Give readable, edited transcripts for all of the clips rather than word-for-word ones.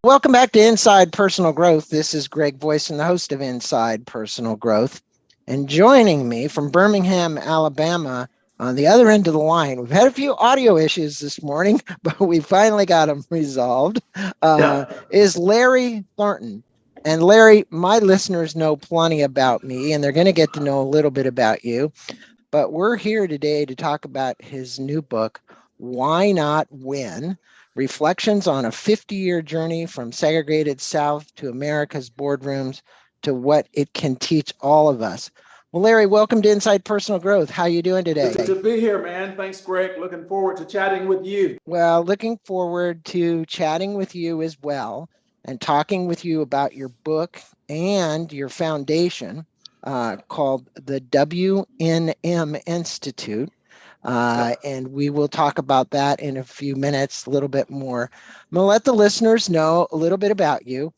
Welcome back to Inside Personal Growth. This is Greg Voisin, the host of Inside Personal Growth. And joining me from Birmingham, Alabama, on the other end of the line, we've had a few audio issues this morning, but we finally got them resolved, Yeah. is Larry Thornton. And Larry, my listeners know plenty about me, and they're going to get to know a little bit about you. But we're here today to talk about his new book, Why Not Win? Reflections on a 50-year journey from Segregated South to America's Boardrooms to what it can teach all of us. Well, Larry, welcome to Inside Personal Growth. How you doing today? Good to be here, man. Thanks, Greg. Looking forward to chatting with you. Well, looking forward to chatting with you as well and talking with you about your book and your foundation called the WNM Institute. And we will talk about that in a few minutes, a little bit more. I'm going to let the listeners know a little bit about you.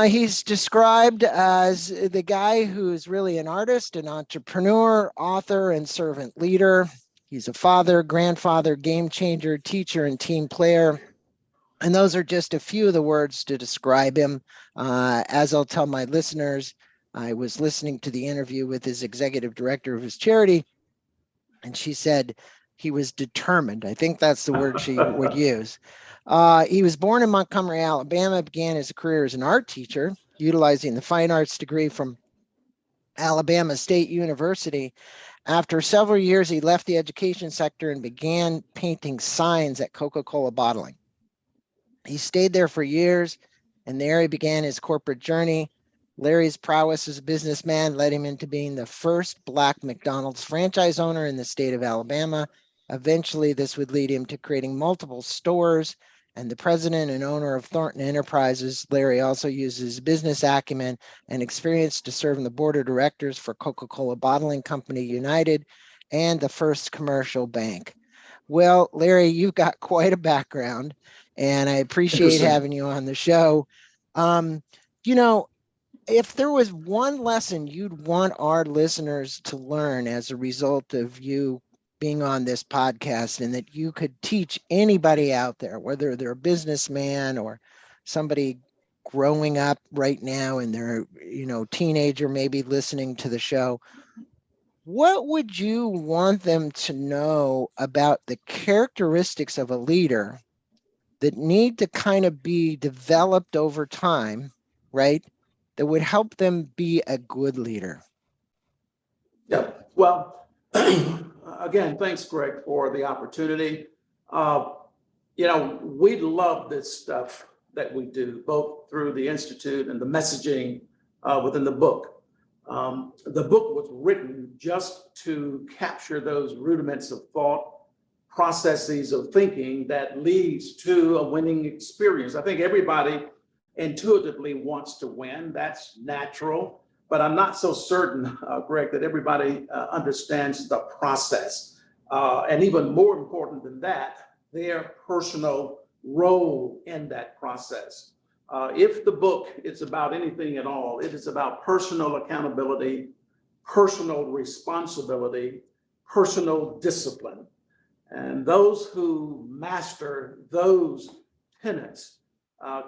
He's described as the guy who's really an artist, an entrepreneur, author, and servant leader. He's a father, grandfather, game changer, teacher, and team player. And those are just a few of the words to describe him. As I'll tell my listeners, I was listening to the interview with his executive director of his charity, and she said he was determined. I think that's the word she would use. He was born in Montgomery, Alabama, began his career as an art teacher, utilizing the fine arts degree from Alabama State University. After several years, he left the education sector and began painting signs at Coca-Cola bottling. He stayed there for years, and there he began his corporate journey. Larry's prowess as a businessman led him into being the first Black McDonald's franchise owner in the state of Alabama. Eventually, this would lead him to creating multiple stores and the president and owner of Thornton Enterprises. Larry also uses business acumen and experience to serve on the board of directors for Coca-Cola Bottling Company United and the First Commercial Bank. Well, Larry, you've got quite a background, and I appreciate having you on the show. You know, if there was one lesson you'd want our listeners to learn as a result of you being on this podcast, and that you could teach anybody out there, whether they're a businessman or somebody growing up right now and they're, teenager maybe listening to the show, what would you want them to know about the characteristics of a leader that need to kind of be developed over time, right? That would help them be a good leader? Yeah. Well, again, thanks, Greg, for the opportunity. We love this stuff that we do, both through the Institute and the messaging within the book. The book was written just to capture those rudiments of thought, processes of thinking that leads to a winning experience. I think everybody intuitively wants to win. That's natural. But I'm not so certain, Greg, that everybody understands the process. And even more important than that, their personal role in that process. If the book is about anything at all, it is about personal accountability, personal responsibility, personal discipline. And those who master those tenets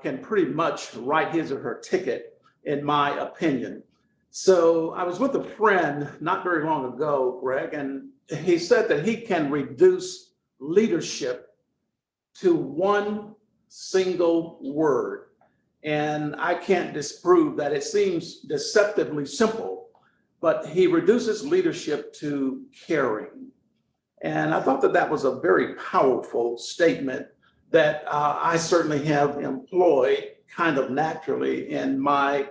can pretty much write his or her ticket, in my opinion. So I was with a friend not very long ago, Greg, and he said that he can reduce leadership to one single word. And I can't disprove that. It seems deceptively simple, but he reduces leadership to caring. And I thought that that was a very powerful statement that I certainly have employed kind of naturally in my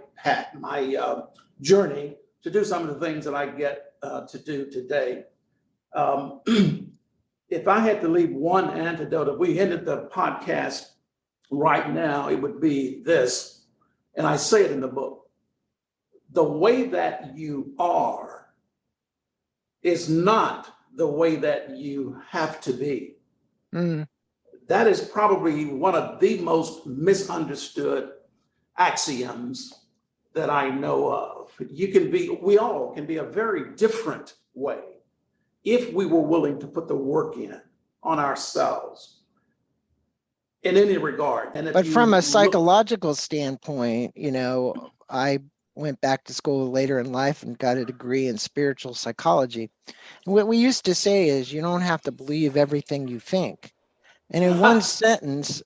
journey to do some of the things that I get to do today. If I had to leave one antidote, if we ended the podcast right now, it would be this, and I say it in the book: the way that you are is not the way that you have to be. Mm. That is probably one of the most misunderstood axioms that I know of. We all can be a very different way if we were willing to put the work in on ourselves. in any regard. And if But from you a look, psychological standpoint, I went back to school later in life and got a degree in spiritual psychology. And what we used to say is you don't have to believe everything you think. And in one sentence,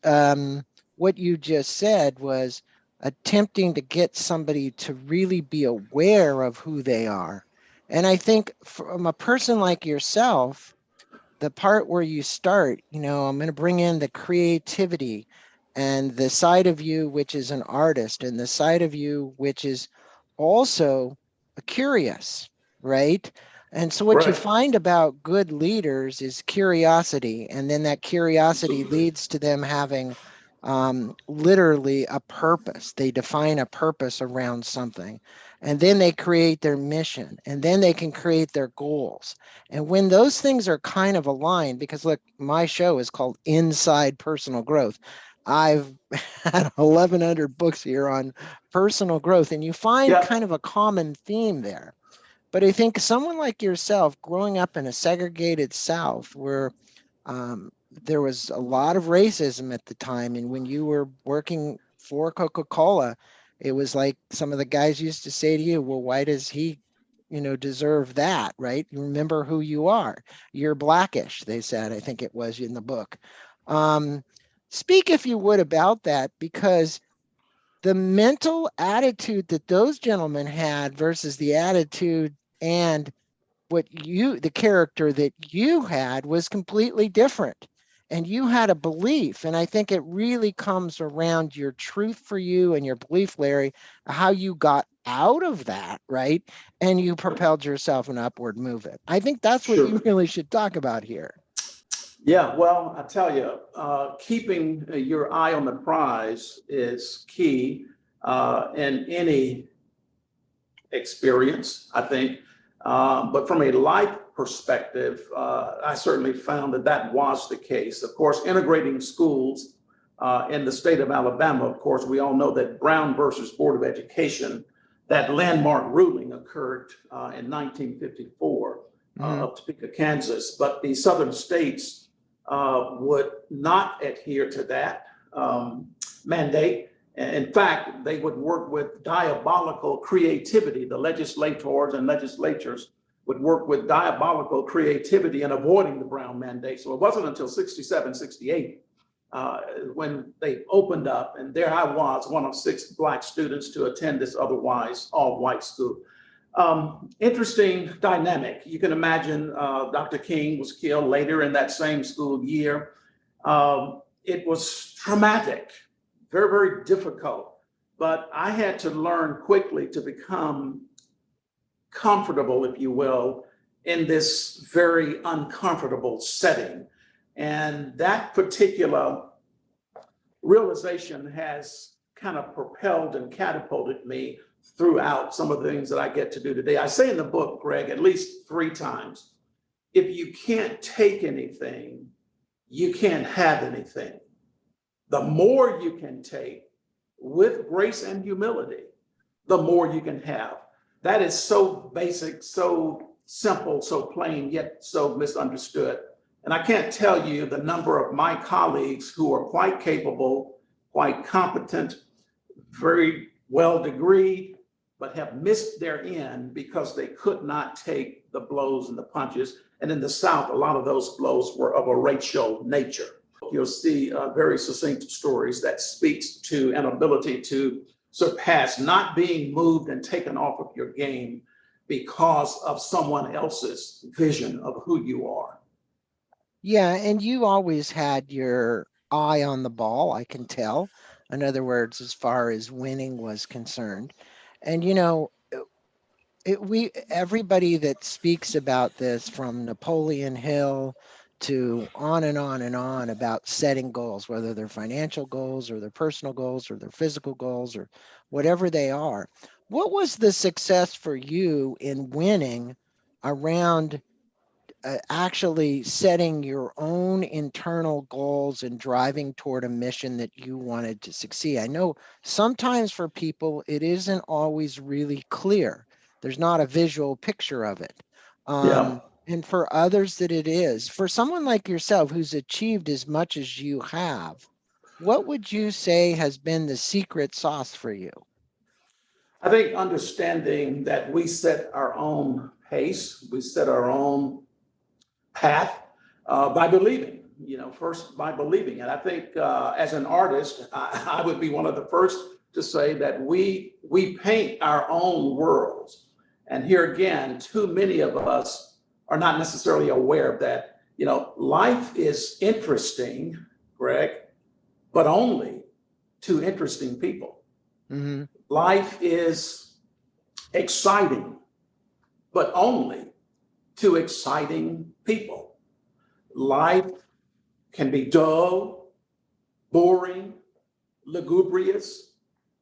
what you just said was attempting to get somebody to really be aware of who they are. And I think from a person like yourself, the part where you start, I'm going to bring in the creativity and the side of you, which is an artist, and the side of you, which is also curious, right? And so, what you right, find about good leaders is curiosity. And then that curiosity absolutely, leads to them having literally a purpose. They define a purpose around something. And then they create their mission. And then they can create their goals. And when those things are kind of aligned, because look, my show is called Inside Personal Growth. I've had 1,100 books here on personal growth, and you find yeah, kind of a common theme there. But I think someone like yourself, growing up in a segregated South where there was a lot of racism at the time, and when you were working for Coca-Cola, it was like some of the guys used to say to you, well, why does he deserve that, right? You remember who you are. You're blackish, they said, I think it was in the book. Um, Speak, if you would, about that, because the mental attitude that those gentlemen had versus the attitude and the character that you had was completely different. And you had a belief. And I think it really comes around your truth for you and your belief, Larry, how you got out of that, right? And you propelled yourself an upward movement. I think that's what you sure. really should talk about here. Yeah, well, I tell you, keeping your eye on the prize is key in any experience, I think. But from a life perspective, I certainly found that that was the case. Of course, integrating schools in the state of Alabama, of course, we all know that Brown versus Board of Education, that landmark ruling occurred in 1954 Mm-hmm. of Topeka, Kansas. But the southern states would not adhere to that mandate. In fact, they would work with diabolical creativity. The legislators and legislatures would work with diabolical creativity in avoiding the Brown mandate. So it wasn't until 67, 68 when they opened up, and there I was, one of 6 Black students to attend this otherwise all-white school. Interesting dynamic. You can imagine Dr. King was killed later in that same school year. It was traumatic, very, very difficult. But I had to learn quickly to become comfortable, if you will, in this very uncomfortable setting. And that particular realization has kind of propelled and catapulted me throughout some of the things that I get to do today. I say in the book, Greg, at least 3 times, if you can't take anything, you can't have anything. The more you can take with grace and humility, the more you can have. That is so basic, so simple, so plain, yet so misunderstood. And I can't tell you the number of my colleagues who are quite capable, quite competent, very well degreed, but have missed their end because they could not take the blows and the punches. And in the South, a lot of those blows were of a racial nature. You'll see very succinct stories that speaks to an ability to surpass, not being moved and taken off of your game because of someone else's vision of who you are. Yeah, and you always had your eye on the ball, I can tell. In other words, as far as winning was concerned. And everybody that speaks about this, from Napoleon Hill to on and on about setting goals, whether they're financial goals or their personal goals or their physical goals or whatever they are. What was the success for you in winning around actually setting your own internal goals and driving toward a mission that you wanted to succeed? I know sometimes for people, it isn't always really clear. There's not a visual picture of it. Yeah. And for others that it is. For someone like yourself who's achieved as much as you have, what would you say has been the secret sauce for you? I think understanding that we set our own pace, we set our own path by believing, first by believing. And I think as an artist, I would be one of the first to say that we paint our own worlds. And here again, too many of us are not necessarily aware of that. Life is interesting, Greg, but only to interesting people. Mm-hmm. Life is exciting, but only to exciting people. Life can be dull, boring, lugubrious,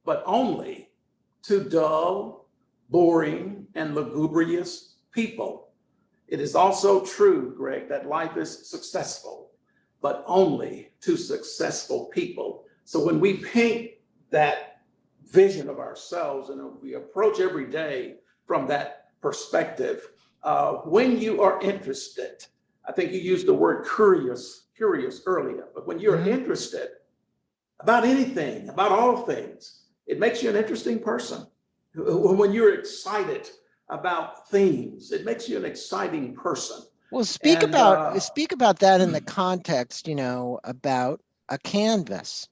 but only to dull, boring, and lugubrious people. It is also true, Greg, that life is successful, but only to successful people. So when we paint that vision of ourselves and we approach every day from that perspective, when you are interested, I think you used the word curious earlier, but when you're interested about anything, about all things, it makes you an interesting person. When you're excited about themes, it makes you an exciting person. Well, speak about that in the context, about a canvas.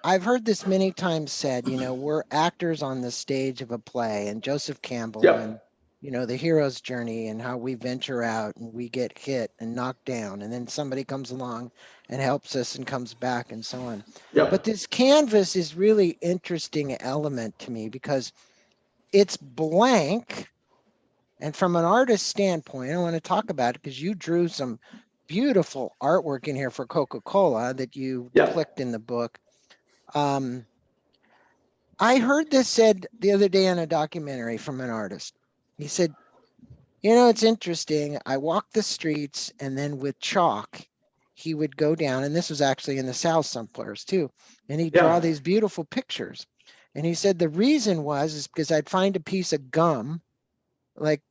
I've heard this many times said, we're actors on the stage of a play, and Joseph Campbell Yep. and, the hero's journey and how we venture out and we get hit and knocked down, and then somebody comes along and helps us and comes back and so on. Yep. But this canvas is really interesting element to me because it's blank. And from an artist standpoint, I want to talk about it because you drew some beautiful artwork in here for Coca-Cola that you Yep. clicked in the book. I heard this said the other day on a documentary from an artist. He said, it's interesting. I walked the streets and then with chalk, he would go down, and this was actually in the South somewheres too, and he'd draw Yep. these beautiful pictures. And he said the reason is because I'd find a piece of gum like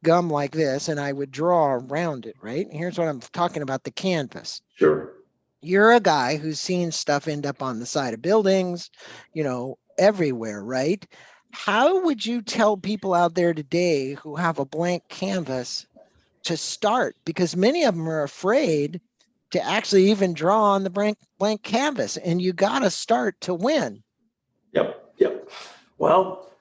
this, and I would draw around it, right? And here's what I'm talking about, the canvas. Sure. You're a guy who's seen stuff end up on the side of buildings, everywhere, right? How would you tell people out there today who have a blank canvas to start? Because many of them are afraid to actually even draw on the blank canvas, and you got to start to win. Yep. Yep. Well,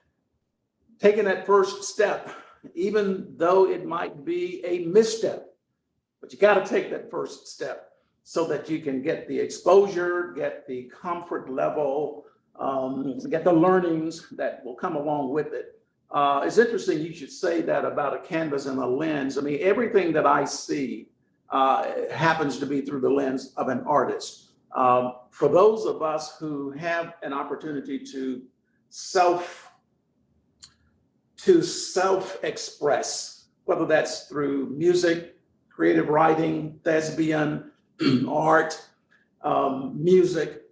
taking that first step, even though it might be a misstep, but you got to take that first step so that you can get the exposure, get the comfort level, get the learnings that will come along with it. It's interesting you should say that about a canvas and a lens. I mean, everything that I see happens to be through the lens of an artist. For those of us who have an opportunity to self-express, whether that's through music, creative writing, thespian, art, music,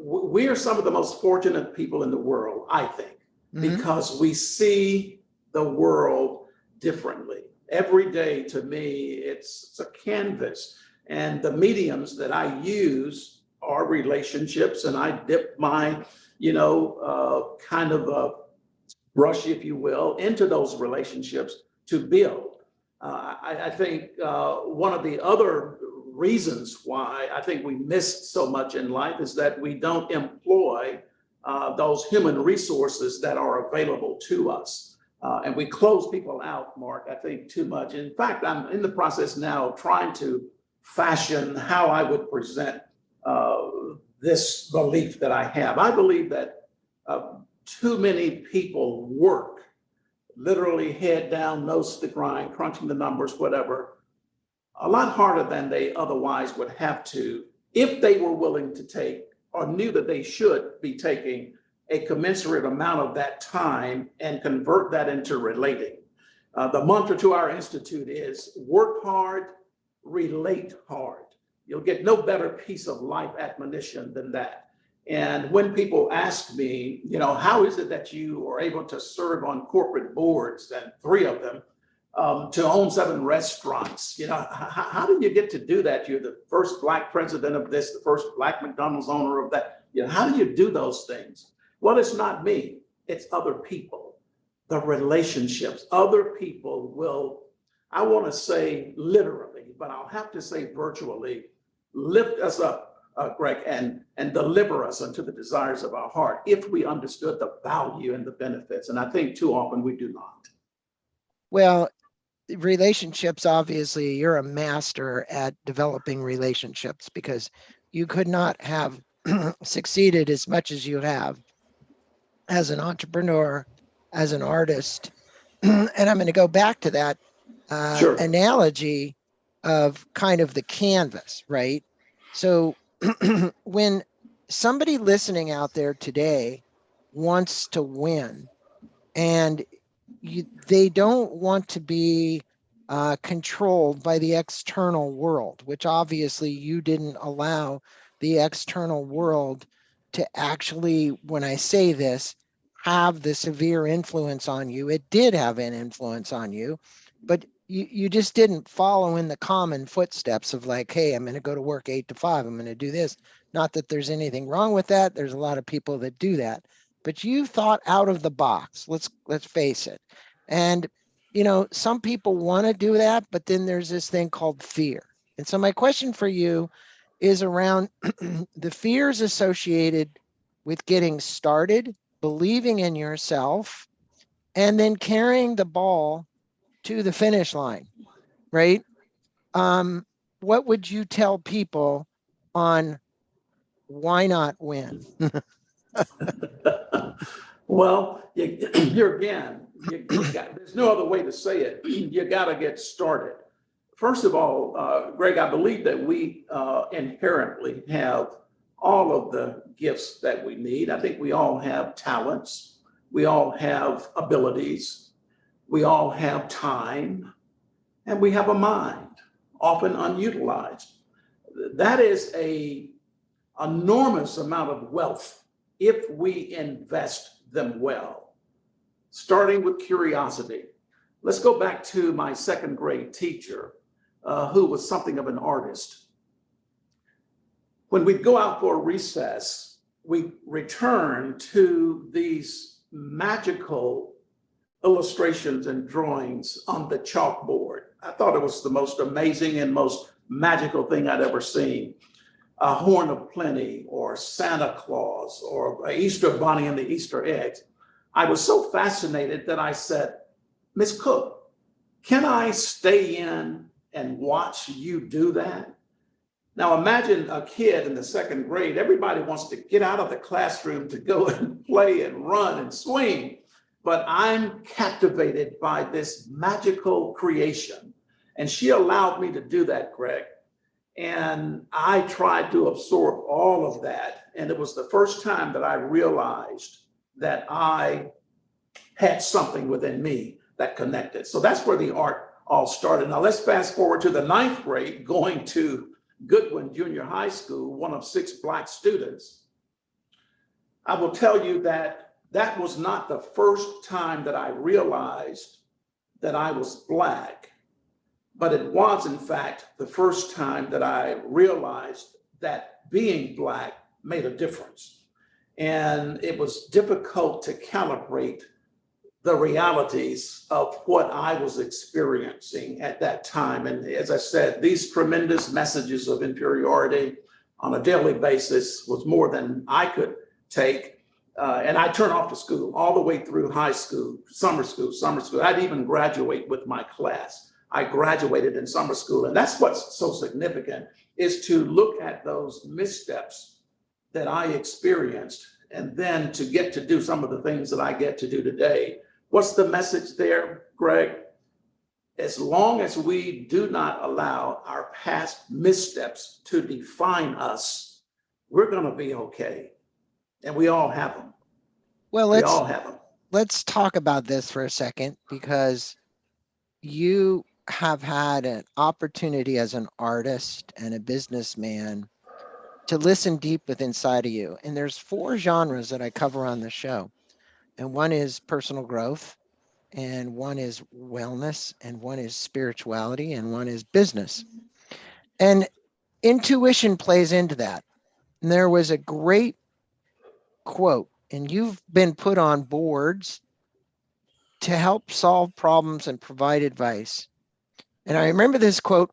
we are some of the most fortunate people in the world, I think, because we see the world differently. Every day to me, it's a canvas. And the mediums that I use are relationships, and I dip my, kind of a brush, if you will, into those relationships to build. I think one of the other reasons why I think we miss so much in life is that we don't employ those human resources that are available to us. And we close people out, Mark, I think too much. In fact, I'm in the process now of trying to fashion how I would present this belief that I have. I believe that too many people work literally head down, nose to the grind, crunching the numbers, whatever, a lot harder than they otherwise would have to if they were willing to take or knew that they should be taking a commensurate amount of that time and convert that into relating. The mantra to our institute is work hard, relate hard. You'll get no better piece of life admonition than that. And when people ask me, how is it that you are able to serve on corporate boards, and 3 of them, to own 7 restaurants. You know, how did you get to do that? You're the first Black president of this, the first Black McDonald's owner of that. You know, how do you do those things? Well, it's not me, it's other people, the relationships. Other people will, I want to say literally, but I'll have to say virtually, lift us up, Greg, and deliver us unto the desires of our heart if we understood the value and the benefits. And I think too often we do not. Well, relationships, obviously, you're a master at developing relationships, because you could not have succeeded as much as you have as an entrepreneur, as an artist. And I'm going to go back to that Sure. analogy of kind of the canvas, right? So when somebody listening out there today wants to win, and they don't want to be controlled by the external world, which obviously you didn't allow the external world to actually, when I say this, have the severe influence on you. It did have an influence on you, but you just didn't follow in the common footsteps of like, hey, I'm going to go to work 8 to 5. I'm going to do this. Not that there's anything wrong with that. There's a lot of people that do that, but you thought out of the box. Let's face it. And you know, some people want to do that, but then there's this thing called fear. And so my question for you is around the fears associated with getting started, believing in yourself, and then carrying the ball to the finish line, right? What would you tell people on why not win? Well, you're again, there's no other way to say it. You got to get started. First of all, Greg, I believe that we inherently have all of the gifts that we need. I think we all have talents. We all have abilities. We all have time. And we have a mind, often unutilized. That is an enormous amount of wealth if we invest them well, starting with curiosity. Let's go back to my 2nd grade teacher, who was something of an artist. When we'd go out for a recess, we return to these magical illustrations and drawings on the chalkboard. I thought it was the most amazing and most magical thing I'd ever seen. A horn of plenty, or Santa Claus, or an Easter bunny and the Easter eggs. I was so fascinated that I said, Miss Cook, can I stay in and watch you do that? Now imagine a kid in the 2nd grade, everybody wants to get out of the classroom to go and play and run and swing, but I'm captivated by this magical creation. And she allowed me to do that, Greg. And I tried to absorb all of that. And it was the first time that I realized that I had something within me that connected. So that's where the art all started. Now let's fast forward to the 9th grade, going to Goodwin Junior High School, one of 6 Black students. I will tell you that that was not the first time that I realized that I was Black. But it was, in fact, the first time that I realized that being Black made a difference. And it was difficult to calibrate the realities of what I was experiencing at that time. And as I said, these tremendous messages of inferiority on a daily basis was more than I could take. And I turned off to school all the way through high school, summer school. I'd even graduate with my class. I graduated in summer school. And that's what's so significant, is to look at those missteps that I experienced and then to get to do some of the things that I get to do today. What's the message there, Greg? As long as we do not allow our past missteps to define us, we're going to be okay. And we all have them. Well, we all have them. Let's talk about this for a second, because you have had an opportunity as an artist and a businessman to listen deep within inside of you. And there's 4 genres that I cover on the show. And one is personal growth. and one is wellness, and one is spirituality, and one is business. And intuition plays into that. And there was a great quote, and you've been put on boards to help solve problems and provide advice. And I remember this quote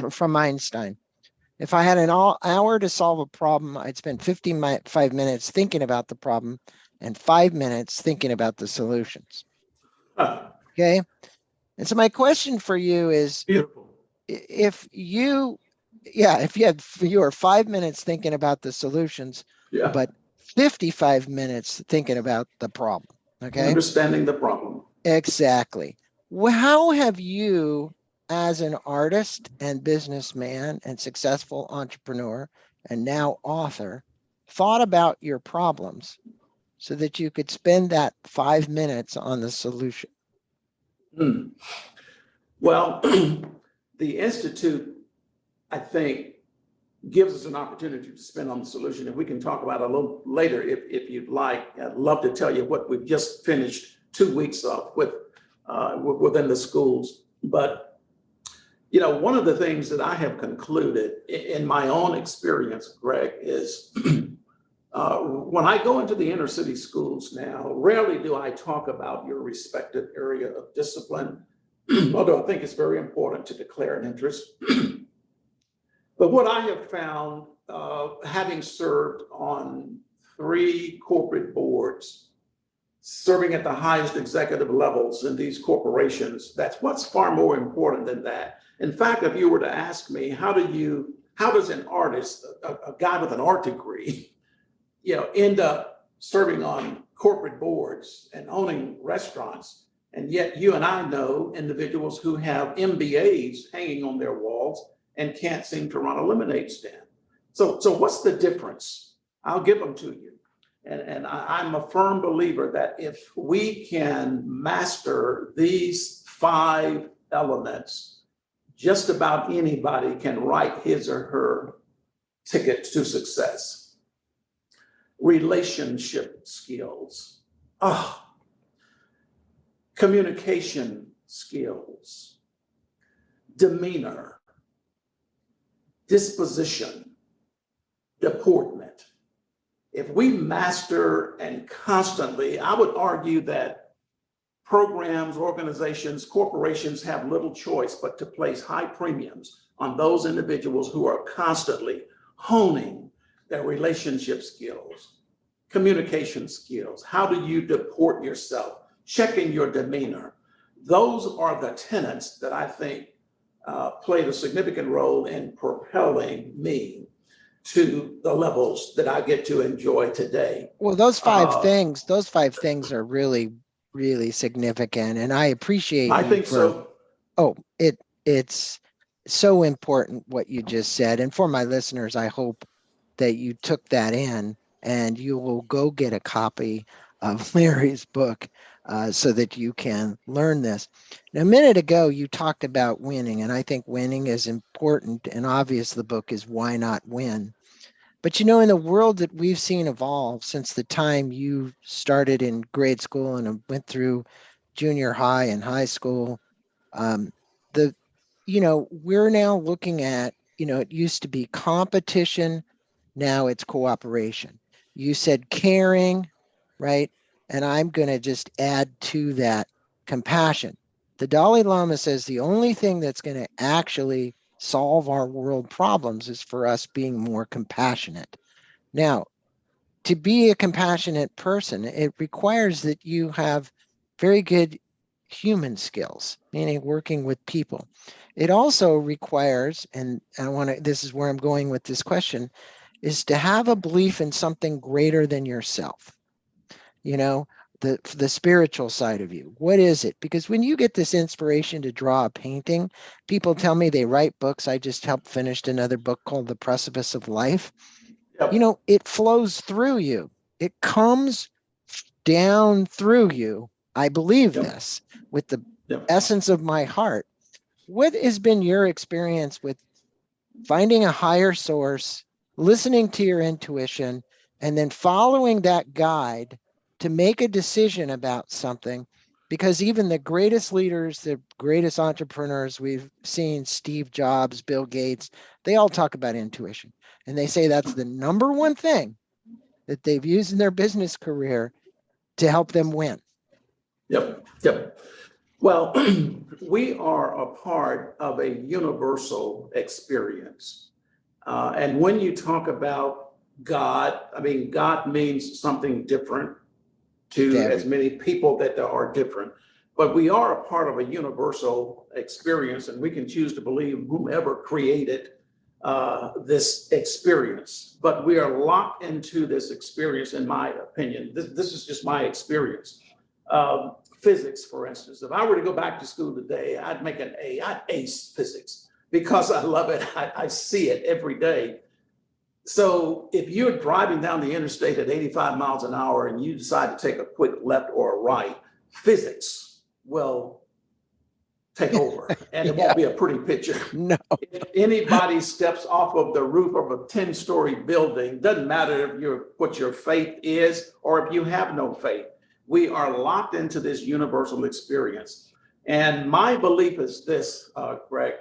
from Einstein. If I had an hour to solve a problem, I'd spend 55 minutes thinking about the problem and 5 minutes thinking about the solutions. Okay. And so my question for you is, Beautiful. if you are 5 minutes thinking about the solutions, Yeah. but 55 minutes thinking about the problem. Okay. Understanding the problem. Exactly. How have you, as an artist and businessman and successful entrepreneur and now author, thought about your problems so that you could spend that 5 minutes on the solution? Well, the Institute, I think, gives us an opportunity to spend on the solution. And we can talk about it a little later if you'd like. I'd love to tell you what we've just finished 2 weeks of within the schools. But, one of the things that I have concluded in my own experience, Greg, is when I go into the inner city schools now, rarely do I talk about your respective area of discipline, although I think it's very important to declare an interest. But what I have found, having served on 3 corporate boards, serving at the highest executive levels in these corporations, that's what's far more important than that. In fact, if you were to ask me, how does an artist, a guy with an art degree, end up serving on corporate boards and owning restaurants? And yet you and I know individuals who have MBAs hanging on their walls and can't seem to run a lemonade stand. So what's the difference? I'll give them to you. And I'm a firm believer that if we can master these 5 elements, just about anybody can write his or her ticket to success. Relationship skills. Communication skills. Demeanor. Disposition. Deportment. If we master and constantly, I would argue that programs, organizations, corporations have little choice but to place high premiums on those individuals who are constantly honing their relationship skills, communication skills. How do you deport yourself? Checking your demeanor. Those are the tenets that I think played a significant role in propelling me to the levels that I get to enjoy today. Well, those 5 things are really, really significant. And I appreciate I think so. Oh, it's so important what you just said. And for my listeners, I hope that you took that in and you will go get a copy of Larry's book so that you can learn this. Now, a minute ago, you talked about winning, and I think winning is important. And obvious the book is Why Not Win? But in the world that we've seen evolve since the time you started in grade school and went through junior high and high school, we're now looking at, it used to be competition, now it's cooperation. You said caring, right? And I'm going to just add to that compassion. The Dalai Lama says the only thing that's going to actually solve our world problems is for us being more compassionate. Now, to be a compassionate person, it requires that you have very good human skills, meaning working with people. It also requires, and this is where I'm going with this question, is to have a belief in something greater than yourself. The spiritual side of you. What is it? Because when you get this inspiration to draw a painting, people tell me they write books. I just helped finish another book called The Precipice of Life. Yep. It flows through you. It comes down through you. I believe this with the essence of my heart. What has been your experience with finding a higher source, listening to your intuition, and then following that guide to make a decision about something because even the greatest leaders, the greatest entrepreneurs we've seen, Steve Jobs, Bill Gates, they all talk about intuition. And they say that's the number one thing that they've used in their business career to help them win. Yep, yep. Well, we are a part of a universal experience. And when you talk about God, I mean, God means something different to as many people that there are different. But we are a part of a universal experience, and we can choose to believe whomever created this experience. But we are locked into this experience, in my opinion. This is just my experience. Physics, for instance, if I were to go back to school today, I'd make an A. I'd ace physics because I love it. I see it every day. So if you're driving down the interstate at 85 miles an hour and you decide to take a quick left or a right, physics will take over and it won't be a pretty picture. No. If anybody steps off of the roof of a 10-story building, doesn't matter if what your faith is or if you have no faith, we are locked into this universal experience. And my belief is this, Greg,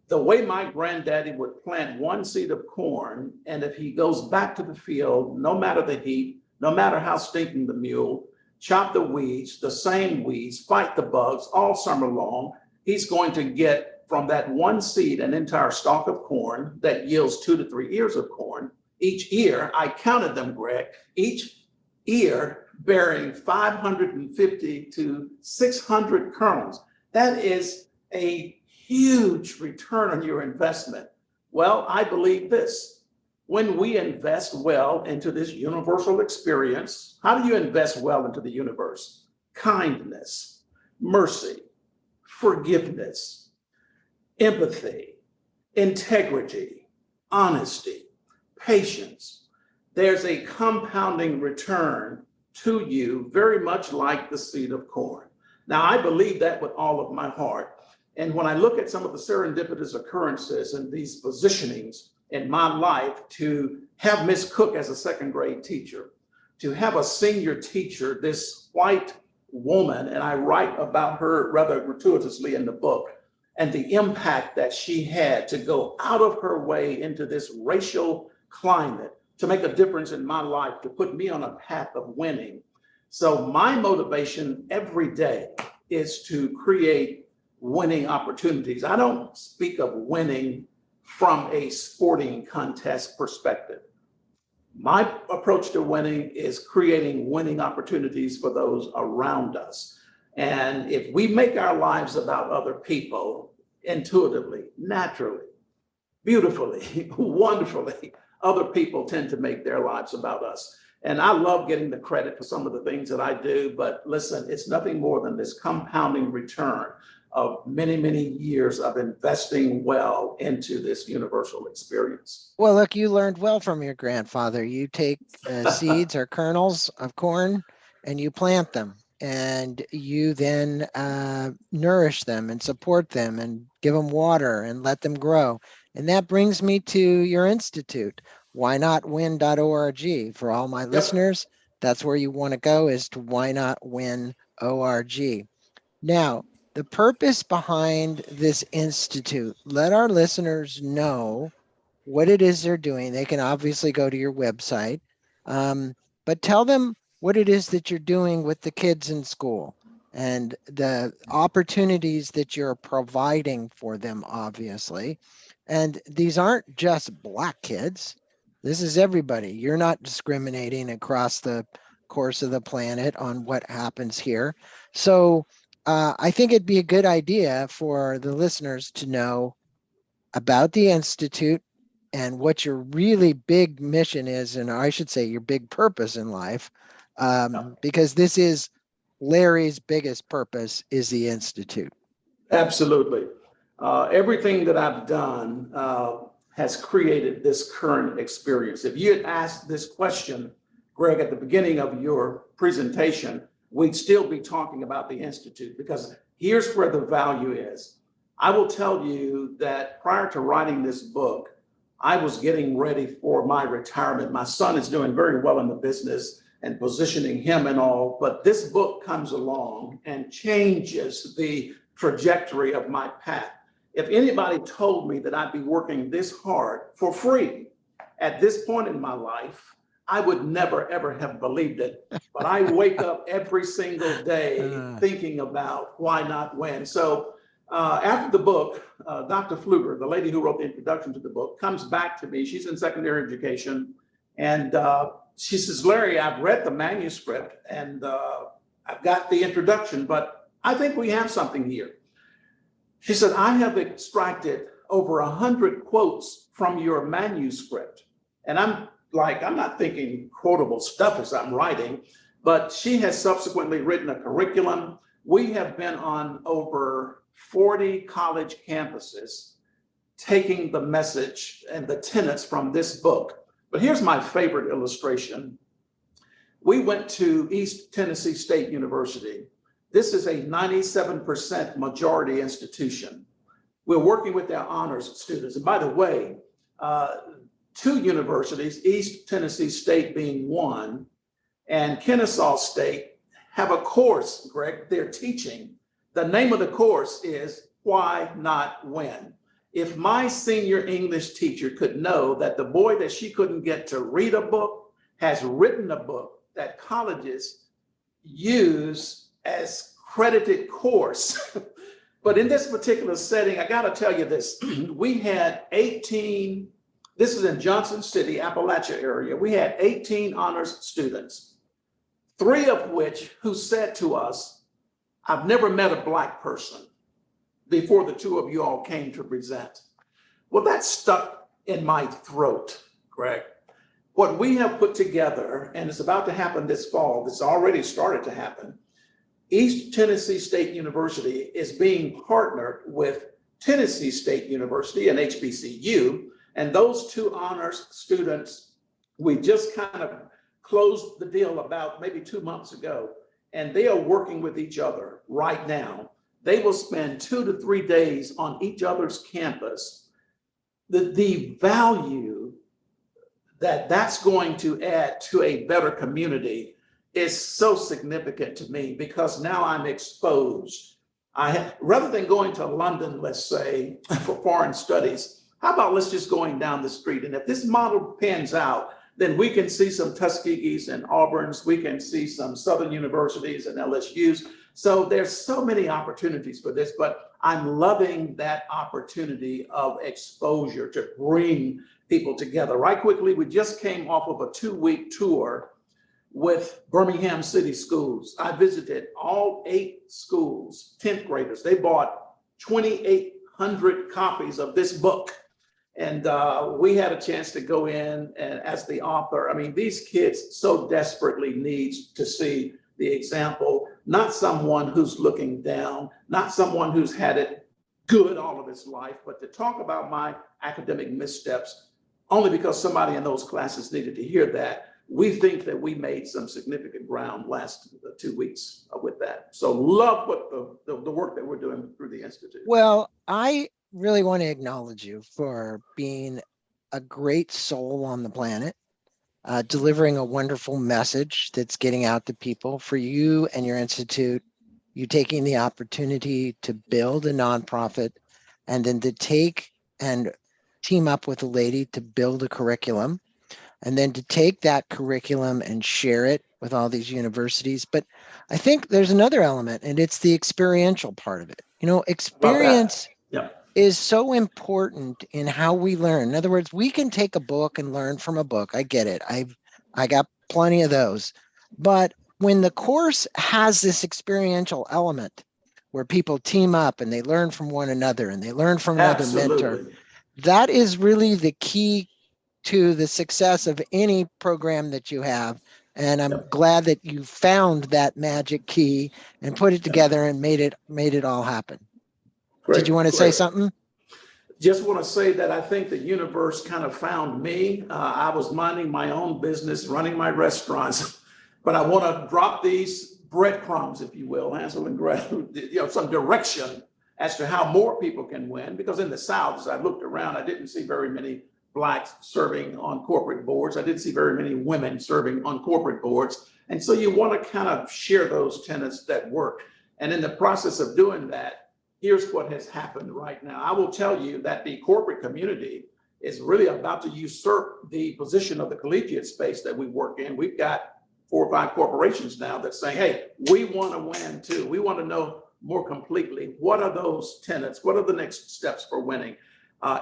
the way my granddaddy would plant one seed of corn, and if he goes back to the field, no matter the heat, no matter how stinking the mule, chop the weeds, the same weeds, fight the bugs all summer long, he's going to get from that one seed an entire stalk of corn that yields 2 to 3 ears of corn. Each ear, I counted them, Greg, each ear bearing 550 to 600 kernels. That is a huge return on your investment. Well, I believe this. When we invest well into this universal experience, how do you invest well into the universe? Kindness, mercy, forgiveness, empathy, integrity, honesty, patience. There's a compounding return to you, very much like the seed of corn. Now, I believe that with all of my heart. And when I look at some of the serendipitous occurrences and these positionings in my life, to have Miss Cook as a second grade teacher, to have a senior teacher, this white woman, and I write about her rather gratuitously in the book, and the impact that she had to go out of her way into this racial climate to make a difference in my life, to put me on a path of winning. So my motivation every day is to create winning opportunities. I don't speak of winning from a sporting contest perspective. My approach to winning is creating winning opportunities for those around us. And if we make our lives about other people intuitively, naturally, beautifully, wonderfully, other people tend to make their lives about us. And I love getting the credit for some of the things that I do, but listen, it's nothing more than this compounding return of many, many years of investing well into this universal experience. Well, look, you learned well from your grandfather. You take seeds or kernels of corn and you plant them, and you then nourish them and support them and give them water and let them grow. And that brings me to your institute, whynotwin.org. For all my listeners, that's where you want to go, is to whynotwin.org. Now, the purpose behind this institute, let our listeners know what it is they're doing. They can obviously go to your website, but tell them what it is that you're doing with the kids in school and the opportunities that you're providing for them, obviously. And these aren't just Black kids. This is everybody. You're not discriminating across the course of the planet on what happens here. So I think it'd be a good idea for the listeners to know about the Institute and what your really big mission is, and I should say your big purpose in life, because this is Larry's biggest purpose, is the Institute. Absolutely. Everything that I've done has created this current experience. If you had asked this question, Greg, at the beginning of your presentation, we'd still be talking about the Institute, because here's where the value is. I will tell you that prior to writing this book, I was getting ready for my retirement. My son is doing very well in the business, and positioning him and all. But this book comes along and changes the trajectory of my path. If anybody told me that I'd be working this hard for free at this point in my life, I would never, ever have believed it. But I wake up every single day thinking about why not when. So after the book, Dr. Pfluger, the lady who wrote the introduction to the book, comes back to me. She's in secondary education. And she says, Larry, I've read the manuscript and I've got the introduction, but I think we have something here. She said, I have extracted over 100 quotes from your manuscript. And I'm like, I'm not thinking quotable stuff as I'm writing, but she has subsequently written a curriculum. We have been on over 40 college campuses taking the message and the tenets from this book. But here's my favorite illustration. We went to East Tennessee State University. This is a 97% majority institution. We're working with their honors students. And by the way, two universities, East Tennessee State being one, and Kennesaw State, have a course, Greg, they're teaching. The name of the course is Why Not When? If my senior English teacher could know that the boy that she couldn't get to read a book has written a book that colleges use as credited course. But in this particular setting, I gotta tell you this, we had 18, this is in Johnson City, Appalachia area, we had 18 honors students, 3 of which who said to us, I've never met a Black person before the 2 of you all came to present. Well, that stuck in my throat, Greg. What we have put together, and it's about to happen this fall, it's already started to happen, East Tennessee State University is being partnered with Tennessee State University and HBCU, and those 2 honors students, we just kind of closed the deal about maybe 2 months ago, and they are working with each other right now. They will spend 2 to 3 days on each other's campus. The value that that's going to add to a better community is so significant to me, because now I'm exposed. Rather than going to London, let's say, for foreign studies, how about let's just going down the street? And if this model pans out, then we can see some Tuskegees and Auburns, we can see some Southern universities and LSUs. So there's so many opportunities for this, but I'm loving that opportunity of exposure to bring people together. Right quickly, we just came off of a 2-week tour with Birmingham City Schools. I visited all 8 schools, 10th graders. They bought 2,800 copies of this book. And we had a chance to go in and as the author, I mean, these kids so desperately need to see the example, not someone who's looking down, not someone who's had it good all of his life, but to talk about my academic missteps only because somebody in those classes needed to hear that. We think that we made some significant ground last 2 weeks with that. So love what the work that we're doing through the Institute. Well, I really want to acknowledge you for being a great soul on the planet, delivering a wonderful message that's getting out to people. For you and your institute, you taking the opportunity to build a nonprofit and then to take and team up with a lady to build a curriculum, and then to take that curriculum and share it with all these universities. But I think there's another element, and it's the experiential part of it. You know, experience is so important in how we learn. In other words, we can take a book and learn from a book. I get it. I got plenty of those. But when the course has this experiential element where people team up and they learn from one another and they learn from another mentor, that is really the key to the success of any program that you have. And I'm glad that you found that magic key and put it together and made it all happen. Great, did you want to say something? Just want to say that I think the universe kind of found me. I was minding my own business, running my restaurants, but I want to drop these breadcrumbs, if you will, Hansel and Gretel, some direction as to how more people can win. Because in the South, as I looked around, I didn't see very many Blacks serving on corporate boards. I didn't see very many women serving on corporate boards. And so you want to kind of share those tenets that work. And in the process of doing that, here's what has happened right now. I will tell you that the corporate community is really about to usurp the position of the collegiate space that we work in. We've got 4 or 5 corporations now that say, hey, we want to win too. We want to know more completely, what are those tenets? What are the next steps for winning?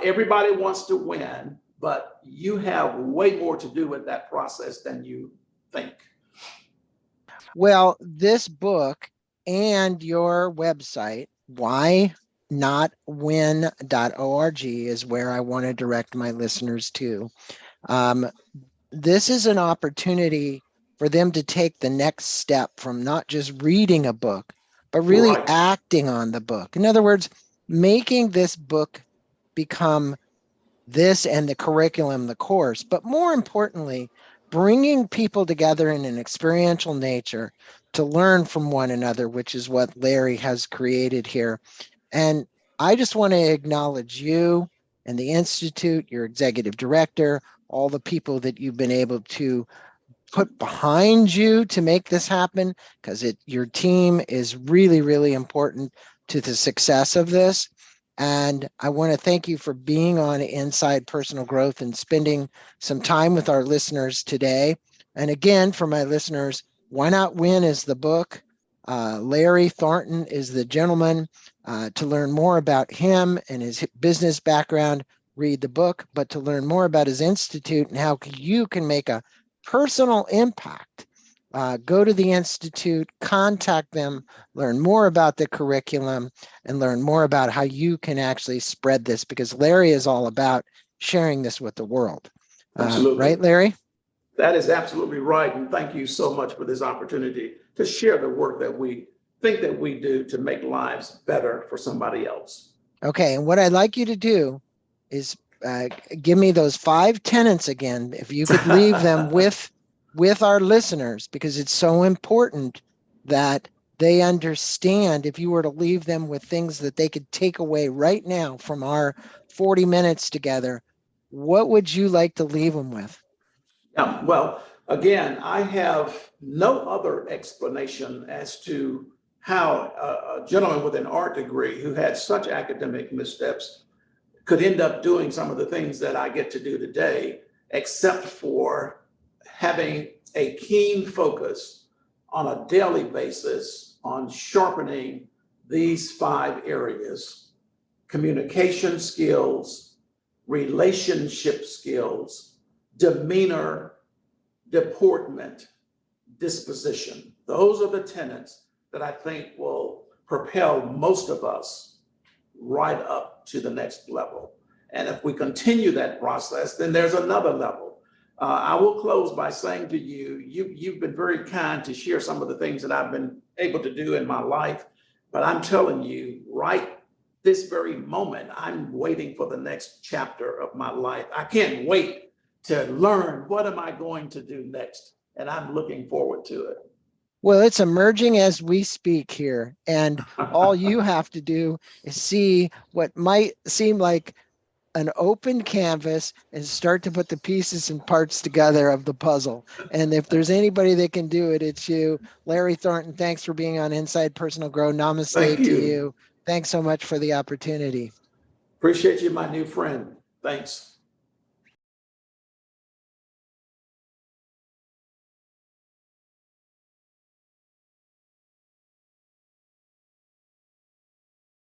Everybody wants to win, but you have way more to do with that process than you think. Well, this book and your website, whynotwin.org, is where I want to direct my listeners to. This is an opportunity for them to take the next step from not just reading a book, but really Right. acting on the book. In other words, making this book become this and the curriculum, the course, but more importantly, bringing people together in an experiential nature to learn from one another, which is what Larry has created here. And I just want to acknowledge you and the Institute, your executive director, all the people that you've been able to put behind you to make this happen, because your team is really, really important to the success of this. And I want to thank you for being on Inside Personal Growth and spending some time with our listeners today. And again, for my listeners, Why Not Win is the book. Larry Thornton is the gentleman. To learn more about him and his business background, read the book. But to learn more about his institute and how you can make a personal impact, go to the Institute, contact them, learn more about the curriculum, and learn more about how you can actually spread this, because Larry is all about sharing this with the world. Absolutely. Right, Larry? That is absolutely right. And thank you so much for this opportunity to share the work that we think that we do to make lives better for somebody else. Okay, and what I'd like you to do is give me those 5 tenets again, if you could leave them with our listeners, because it's so important that they understand. If you were to leave them with things that they could take away right now from our 40 minutes together, what would you like to leave them with? Yeah, well, again, I have no other explanation as to how a gentleman with an art degree who had such academic missteps could end up doing some of the things that I get to do today, except for having a keen focus on a daily basis on sharpening these 5 areas: communication skills, relationship skills, demeanor, deportment, disposition. Those are the tenets that I think will propel most of us right up to the next level. And if we continue that process, then there's another level. I will close by saying to you, you've been very kind to share some of the things that I've been able to do in my life, but I'm telling you, right this very moment, I'm waiting for the next chapter of my life. I can't wait to learn what am I going to do next, and I'm looking forward to it. Well, it's emerging as we speak here, and all you have to do is see what might seem like an open canvas and start to put the pieces and parts together of the puzzle. And if there's anybody that can do it, it's you. Larry Thornton, thanks for being on Inside Personal Growth. Namaste Thank to you. you. Thanks so much for the opportunity. Appreciate you, my new friend. Thanks.